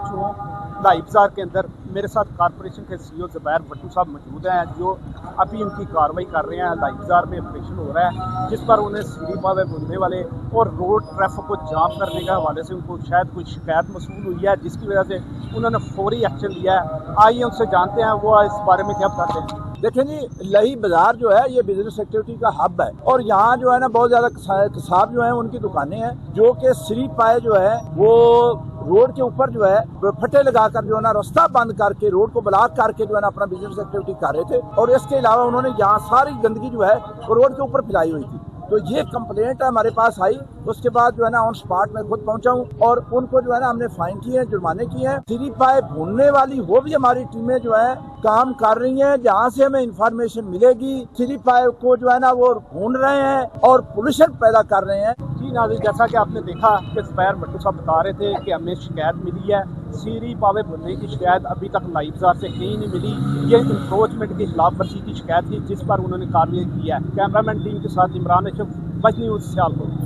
पहुंच हूँ लाई बाजार के अंदर। मेरे साथ कारपोरेशन के सीईओ ज़ुबैर भट्टू साहब मौजूद हैं, जो अभी उनकी कार्रवाई कर रहे हैं। लाई बाजार में ऑपरेशन हो रहा है, जिस पर उन्हें सीढ़ी पावे बोलने वाले और रोड ट्रैफिक को जाम करने के हवाले से उनको शायद कोई शिकायत मसूल हुई है, जिसकी वजह से उन्होंने फौरी एक्शन लिया है। आइए उनसे जानते हैं वो इस बारे में क्या बताते हैं। देखें जी, लही बाजार जो है ये बिजनेस एक्टिविटी का हब है और यहाँ जो है ना बहुत ज्यादा कसाब जो है उनकी दुकानें हैं, जो कि सिरी पाए जो है वो रोड के ऊपर जो है फटे लगाकर जो है ना रास्ता बंद करके रोड को ब्लॉक करके जो है ना अपना बिजनेस एक्टिविटी कर रहे थे। और इसके अलावा उन्होंने यहाँ सारी गंदगी जो है वो रोड के ऊपर फैलाई हुई थी। तो ये कंप्लेंट हमारे पास आई, उसके बाद जो है ना ऑन स्पॉट में खुद पहुंचा हूँ और उनको जो है ना हमने फाइन किए हैं, जुर्माने किए हैं। सिरी पाए भूनने वाली वो भी हमारी टीमें जो है काम कर रही हैं, जहाँ से हमें इंफॉर्मेशन मिलेगी सिरी पाए को जो है ना वो भून रहे हैं और पोल्यूशन पैदा कर रहे हैं। जी नाज़रीन, जैसा कि आपने देखा कि ज़ुबैर भट्टू साहब बता रहे थे कि हमें शिकायत मिली है, सीरी पावे भुनने की शिकायत अभी तक लाई बाजार से कहीं नहीं मिली। ये इंक्रोचमेंट की खिलाफ वर्जी की शिकायत थी, जिस पर उन्होंने कार्रवाई की है। कैमरामैन टीम के साथ इमरान अशरफ, बज न्यूज़ सियालकोट।